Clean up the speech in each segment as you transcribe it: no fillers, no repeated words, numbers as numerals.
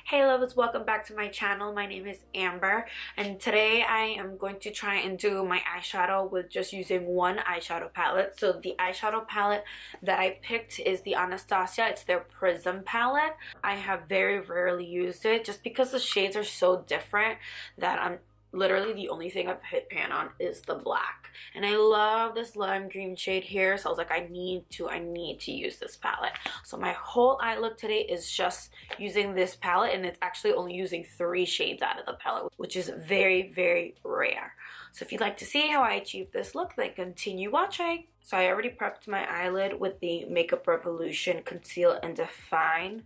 Hey lovers, welcome back to my channel. My name is Amber and today I am going to try and do my eyeshadow with just using one eyeshadow palette. So the eyeshadow palette that I picked is the Anastasia. It's their Prism palette. I have very rarely used it just because the shades are so different that I'm literally the only thing I've hit pan on is the black, and I love this lime green shade here, so I was like, I need to use this palette. So my whole eye look today is just using this palette, and it's actually only using 3 shades out of the palette, which is very rare. So if you'd like to see how I achieve this look, then continue watching. So I already prepped my eyelid with the Makeup Revolution Conceal and Define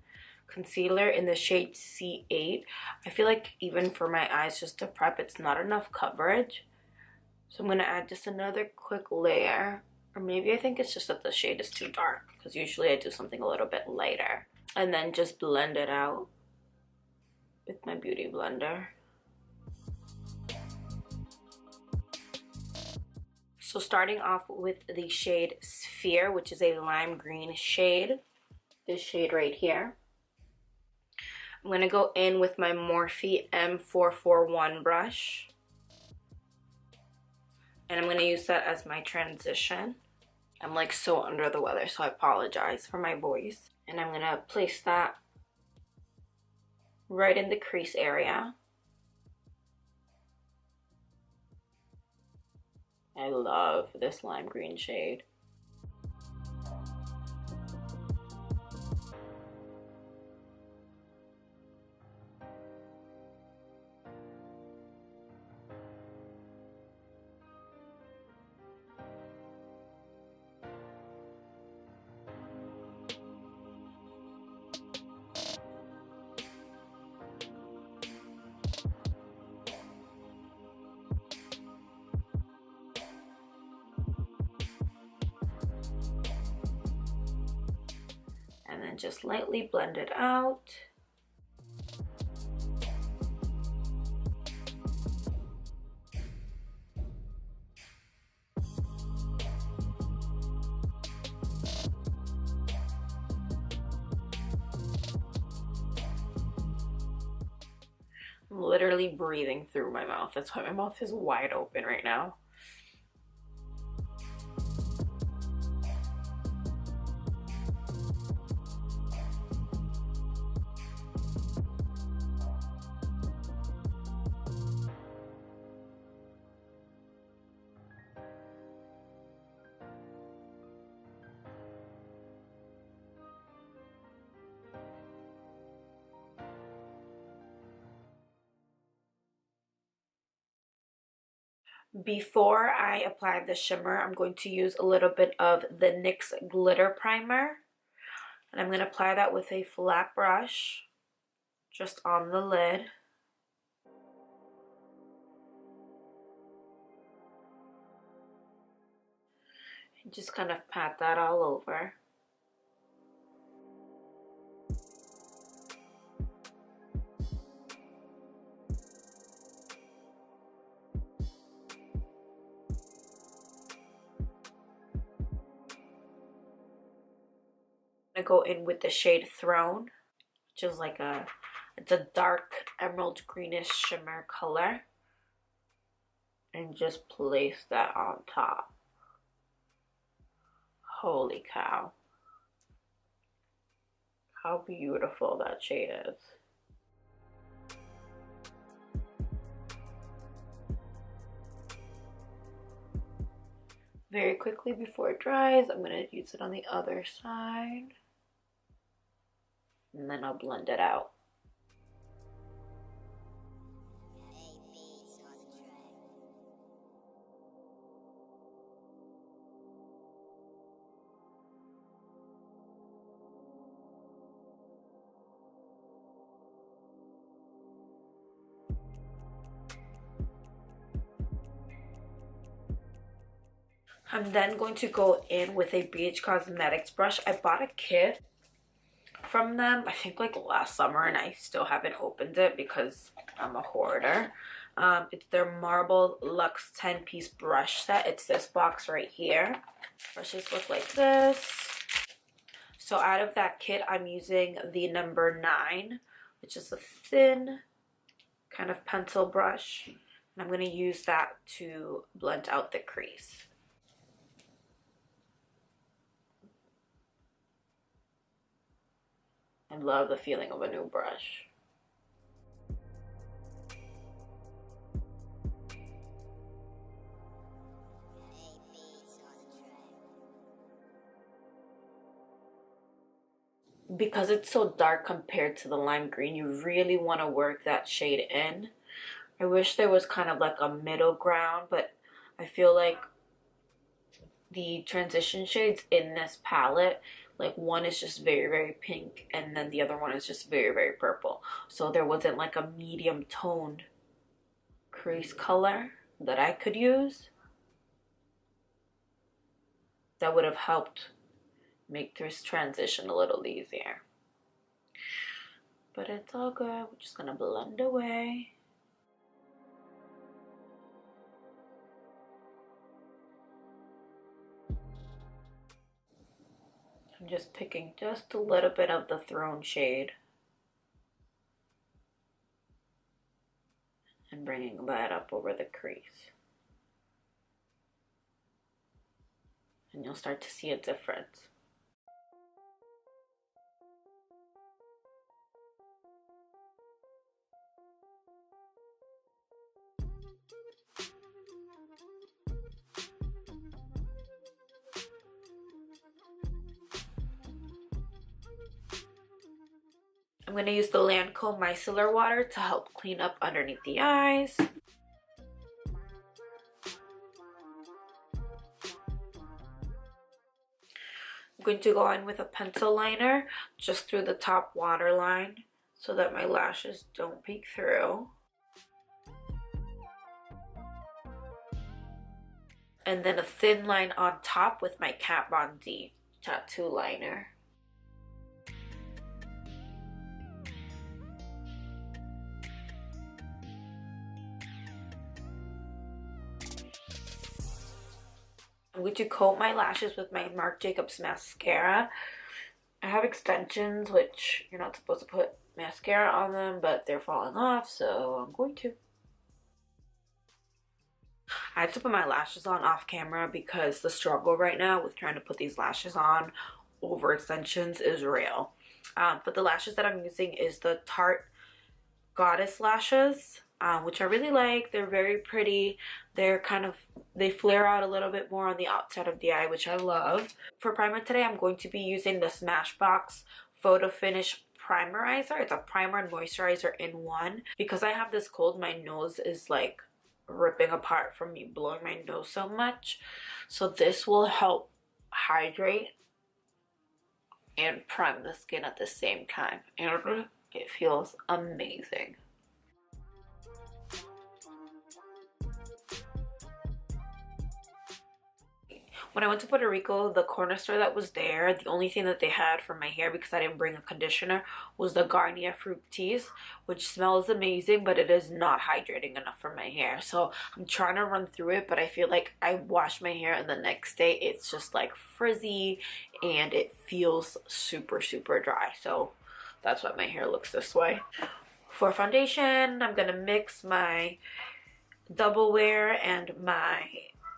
concealer in the shade C8. I feel like even for my eyes just to prep, it's not enough coverage. So I'm going to add just another quick layer. Or maybe I think it's just that the shade is too dark, because usually I do something a little bit lighter. And then just blend it out with my beauty blender. So starting off with the shade Sphere, which is a lime green shade. This shade right here. I'm going to go in with my Morphe M441 brush. And I'm going to use that as my transition. I'm like so under the weather, so I apologize for my voice. And I'm going to place that right in the crease area. I love this lime green shade. And then just lightly blend it out. I'm literally breathing through my mouth. That's why my mouth is wide open right now. Before I apply the shimmer, I'm going to use a little bit of the NYX Glitter Primer. And I'm going to apply that with a flat brush, just on the lid. And just kind of pat that all over. I'm gonna go in with the shade Throne, which is like it's a dark emerald greenish shimmer color, and just place that on top. Holy cow, how beautiful that shade is. Very quickly before it dries, I'm going to use it on the other side. And then I'll blend it out. I'm then going to go in with a ABH Cosmetics brush. I bought a kit from them, I think like last summer, and I still haven't opened it because I'm a hoarder. It's their Marble Luxe 10-piece brush set. It's this box right here. Brushes look like this. So out of that kit, I'm using the number 9, It's just a thin kind of pencil brush, and I'm going to use that to blend out the crease. I love the feeling of a new brush. Because it's so dark compared to the lime green, you really want to work that shade in. I wish there was kind of like a middle ground, but I feel like the transition shades in this palette, like one is just very, very pink, and then the other one is just very, very purple. So there wasn't like a medium toned crease color that I could use that would have helped make this transition a little easier. But it's all good. We're just gonna blend away. I'm just picking just a little bit of the throne shade and bringing that up over the crease. And you'll start to see a difference. I'm going to use the Lancôme micellar water to help clean up underneath the eyes. I'm going to go in with a pencil liner just through the top waterline so that my lashes don't peek through. And then a thin line on top with my Kat Von D tattoo liner. I'm going to coat my lashes with my Marc Jacobs mascara. I have extensions, which you're not supposed to put mascara on them, but they're falling off, so I'm going to. I had to put my lashes on off camera because the struggle right now with trying to put these lashes on over extensions is real. But the lashes that I'm using is the Tarte Goddess lashes, which I really like. They're very pretty. They flare out a little bit more on the outside of the eye, which I love. For primer today, I'm going to be using the Smashbox Photo Finish Primerizer. It's a primer and moisturizer in one. Because I have this cold, my nose is like ripping apart from me blowing my nose so much. So this will help hydrate and prime the skin at the same time. And it feels amazing. When I went to Puerto Rico, the corner store that was there, the only thing that they had for my hair, because I didn't bring a conditioner, was the Garnier Fructis, which smells amazing, but it is not hydrating enough for my hair. So I'm trying to run through it, but I feel like I wash my hair and the next day it's just like frizzy and it feels super, super dry. So that's why my hair looks this way. For foundation, I'm going to mix my Double Wear and my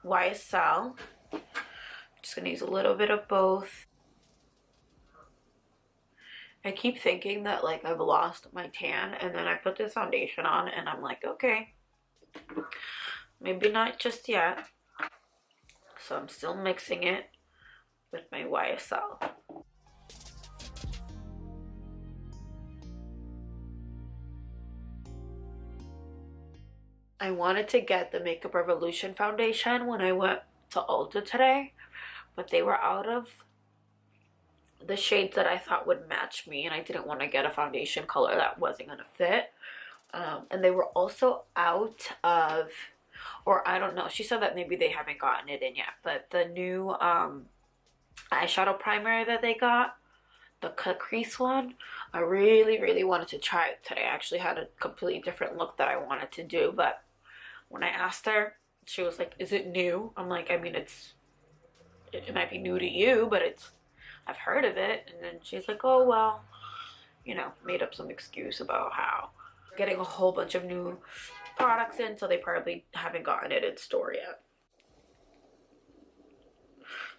YSL. Just gonna use a little bit of both. I keep thinking that like I've lost my tan, and then I put this foundation on and I'm like, okay, maybe not just yet. So I'm still mixing it with my YSL. I wanted to get the Makeup Revolution foundation when I went to Ulta today, but they were out of the shades that I thought would match me, and I didn't want to get a foundation color that wasn't going to fit. And they were also out of, or I don't know, she said that maybe they haven't gotten it in yet, but the new eyeshadow primer that they got, the crease one, I really, really wanted to try it today. I actually had a completely different look that I wanted to do, but when I asked her, she was like, is it new? I'm like, I mean, it might be new to you, but I've heard of it. And then she's like, oh, well, you know, made up some excuse about how getting a whole bunch of new products in, so they probably haven't gotten it in store yet.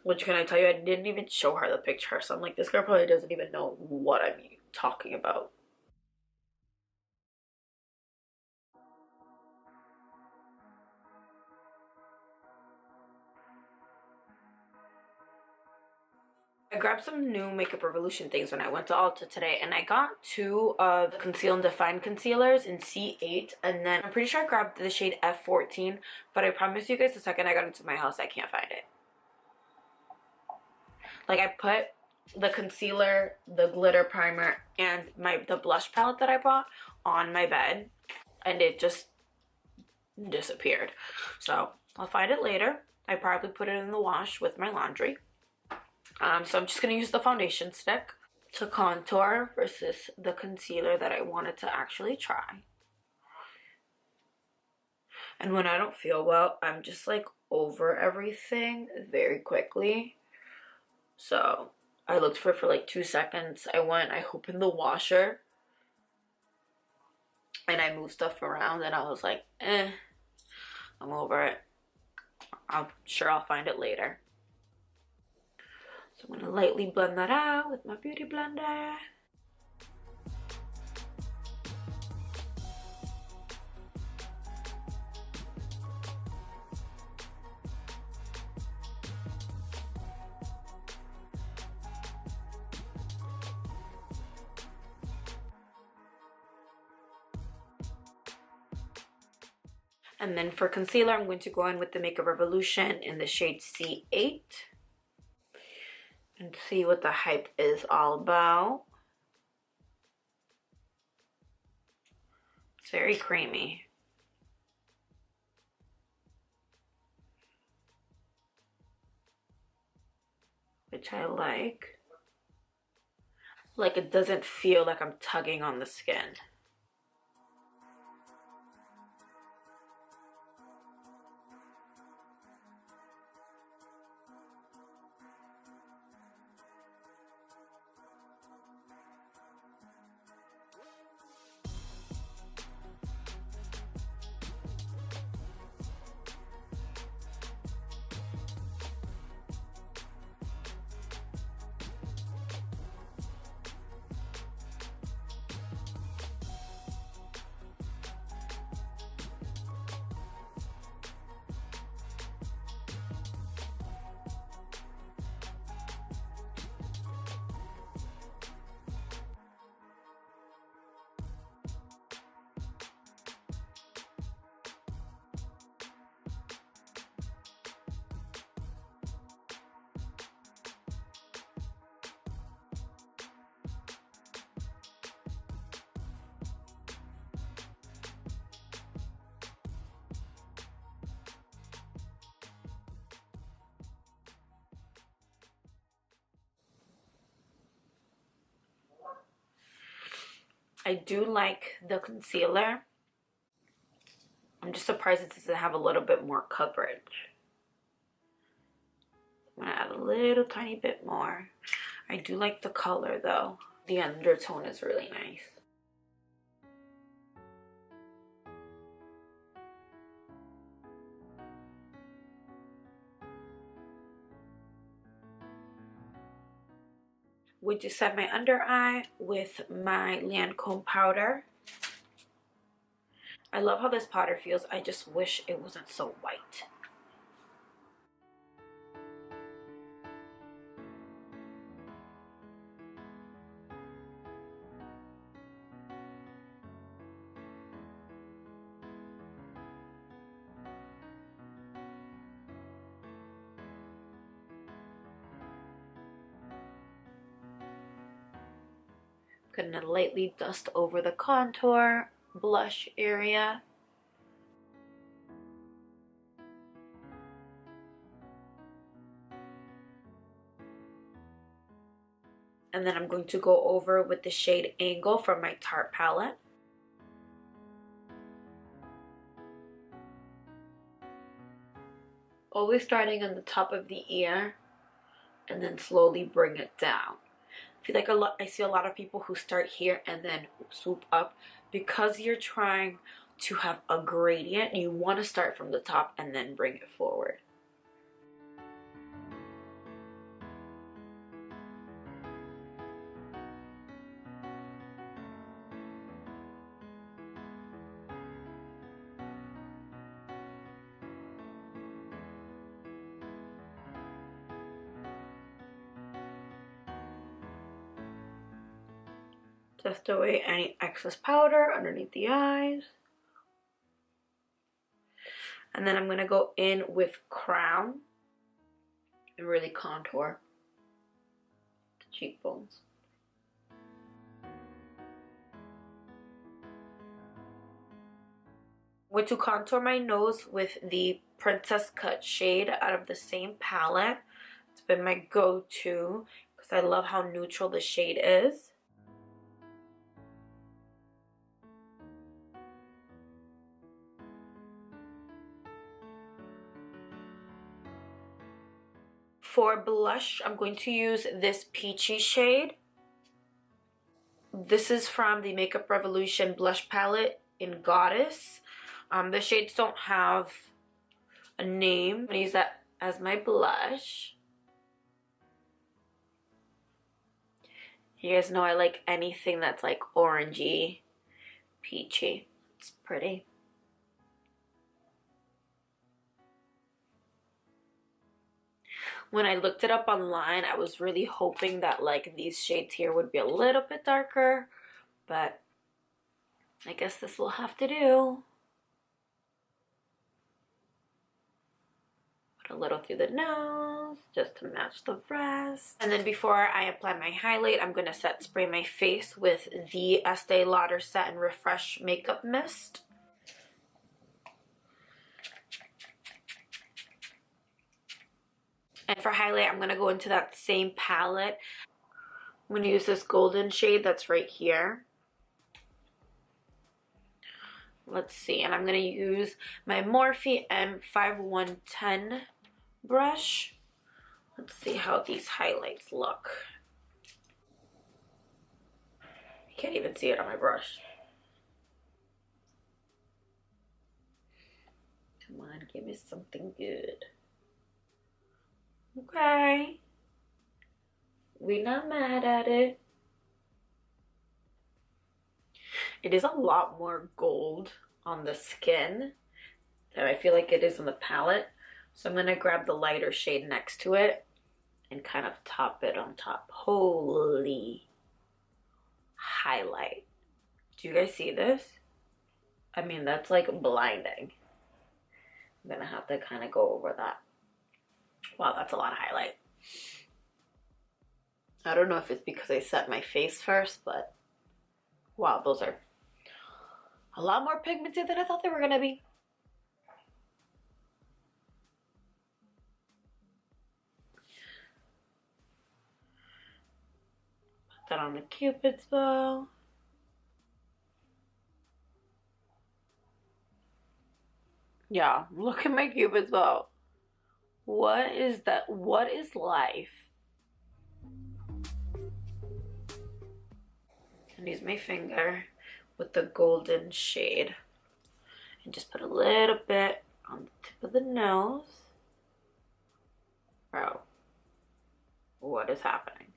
Which, can I tell you, I didn't even show her the picture, so I'm like, this girl probably doesn't even know what I'm talking about. I grabbed some new Makeup Revolution things when I went to Ulta today, and I got two of the Conceal and Define concealers in C8, and then I'm pretty sure I grabbed the shade F14, but I promise you guys the second I got into my house, I can't find it. Like, I put the concealer, the glitter primer, and the blush palette that I bought on my bed, and it just disappeared. So I'll find it later. I probably put it in the wash with my laundry. So I'm just going to use the foundation stick to contour versus the concealer that I wanted to actually try. And when I don't feel well, I'm just like over everything very quickly. So I looked for it for like 2 seconds. I opened the washer and I moved stuff around, and I was like, I'm over it. I'm sure I'll find it later. So I'm going to lightly blend that out with my beauty blender. And then for concealer, I'm going to go in with the Makeup Revolution in the shade C8. And see what the hype is all about. It's very creamy. Which I like. Like, it doesn't feel like I'm tugging on the skin. I do like the concealer. I'm just surprised it doesn't have a little bit more coverage. I'm gonna add a little tiny bit more. I do like the color though. The undertone is really nice. Would you set my under eye with my Lancôme powder? I love how this powder feels. I just wish it wasn't so white. Gonna lightly dust over the contour, blush area. And then I'm going to go over with the shade Angle from my Tarte palette. Always starting on the top of the ear and then slowly bring it down. feel like I see a lot of people who start here and then swoop up. Because you're trying to have a gradient, you want to start from the top and then bring it forward. Just away any excess powder underneath the eyes. And then I'm going to go in with Crown and really contour the cheekbones. I'm going to contour my nose with the Princess Cut shade out of the same palette. It's been my go-to because I love how neutral the shade is. For blush, I'm going to use this peachy shade. This is from the Makeup Revolution blush palette in Goddess. The shades don't have a name. I'm going to use that as my blush. You guys know I like anything that's like orangey, peachy. It's pretty. When I looked it up online, I was really hoping that like these shades here would be a little bit darker, but I guess this will have to do. Put a little through the nose just to match the rest. And then before I apply my highlight, I'm going to spray my face with the Estée Lauder Set and Refresh Makeup Mist. And for highlight, I'm going to go into that same palette. I'm going to use this golden shade that's right here. Let's see. And I'm going to use my Morphe M441 brush. Let's see how these highlights look. You can't even see it on my brush. Come on, give me something good. Okay. We're not mad at it. It is a lot more gold on the skin than I feel like it is on the palette. So I'm going to grab the lighter shade next to it and kind of top it on top. Holy highlight. Do you guys see this? I mean, that's like blinding. I'm going to have to kind of go over that. Wow, that's a lot of highlight. I don't know if it's because I set my face first, but wow, those are a lot more pigmented than I thought they were gonna be. Put that on the Cupid's bow. Yeah, look at my Cupid's bow. What is that? What is life? And use my finger with the golden shade and just put a little bit on the tip of the nose. Bro, what is happening?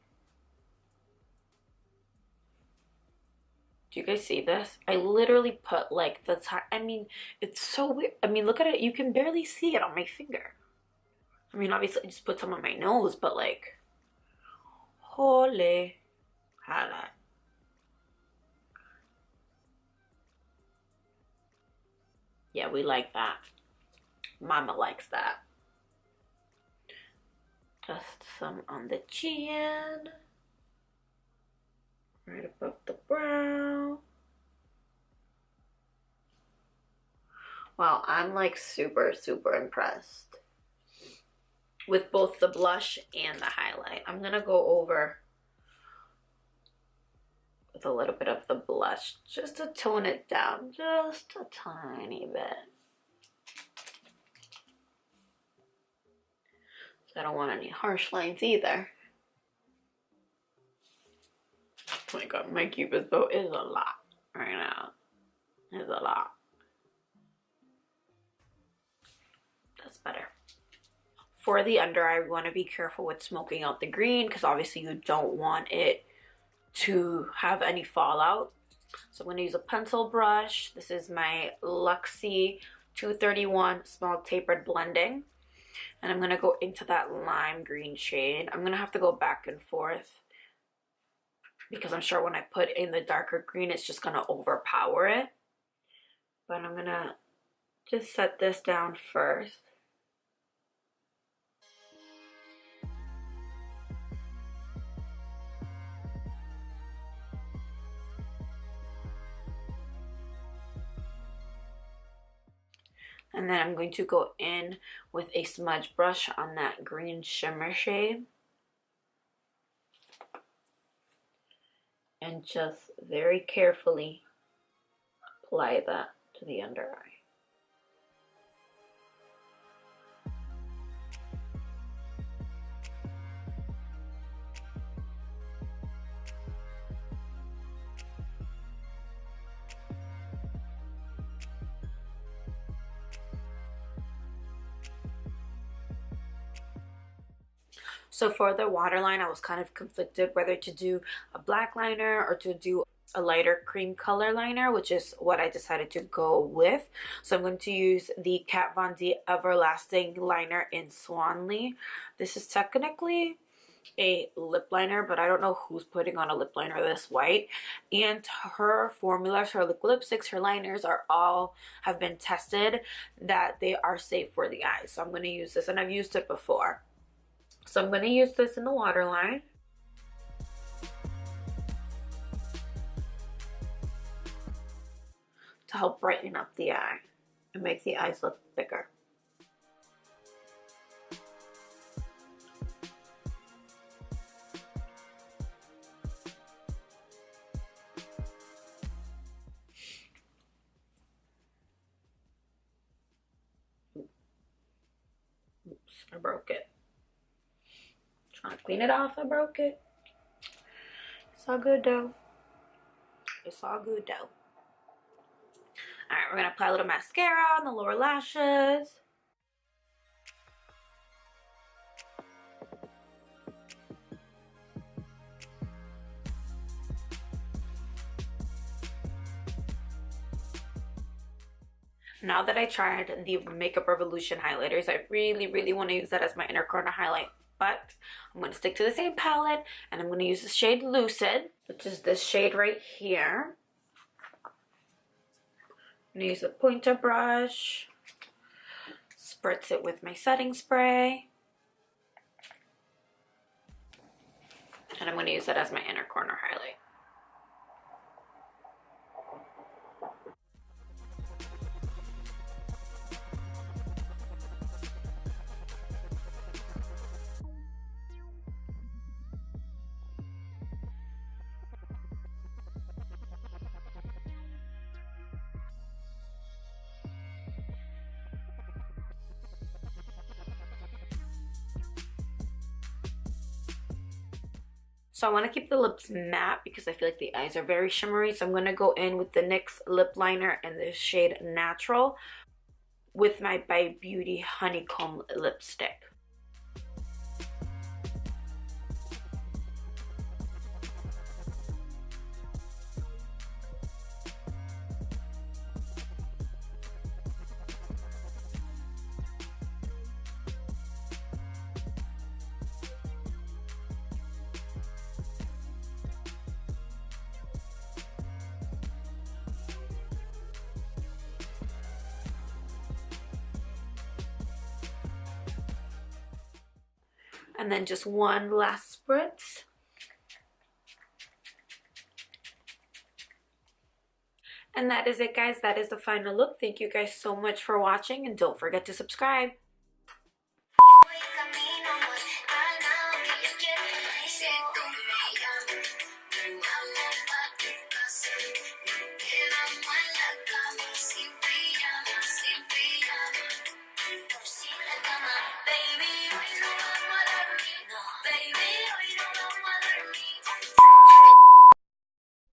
Do you guys see this? I literally put like the time. I mean, it's so weird. I mean, look at it. You can barely see it on my finger. I mean, obviously I just put some on my nose, but like, holy highlight. Yeah, we like that. Mama likes that. Just some on the chin. Right above the brow. Wow, I'm like super, super impressed with both the blush and the highlight. I'm gonna go over with a little bit of the blush just to tone it down just a tiny bit. So I don't want any harsh lines either. Oh my god, my Cupid's bow is a lot right now. It's a lot. That's better. For the under eye, we want to be careful with smoking out the green because obviously you don't want it to have any fallout. So I'm going to use a pencil brush. This is my Luxe 231 small tapered blending. And I'm going to go into that lime green shade. I'm going to have to go back and forth because I'm sure when I put in the darker green, it's just going to overpower it. But I'm going to just set this down first. And then I'm going to go in with a smudge brush on that green shimmer shade. And just very carefully apply that to the under eye. So for the waterline, I was kind of conflicted whether to do a black liner or to do a lighter cream color liner, which is what I decided to go with. So I'm going to use the Kat Von D Everlasting liner in Swanly. This is technically a lip liner, but I don't know who's putting on a lip liner this white. And her formulas, her liquid lipsticks, her liners are all have been tested that they are safe for the eyes. So I'm going to use this, and I've used it before. So I'm going to use this in the waterline. To help brighten up the eye and make the eyes look bigger. Oops, I broke it. Trying to clean it off, I broke it. It's all good though. It's all good though. Alright, we're going to apply a little mascara on the lower lashes. Now that I tried the Makeup Revolution highlighters, I really want to use that as my inner corner highlight. But I'm going to stick to the same palette, and I'm going to use the shade Lucid, which is this shade right here. I'm going to use a pointer brush, spritz it with my setting spray, and I'm going to use that as my inner corner highlight. So I want to keep the lips matte because I feel like the eyes are very shimmery. So I'm going to go in with the NYX lip liner in the shade Natural with my By Beauty Honeycomb lipstick. And then just one last spritz. And that is it, guys. That is the final look. Thank you guys so much for watching, and don't forget to subscribe.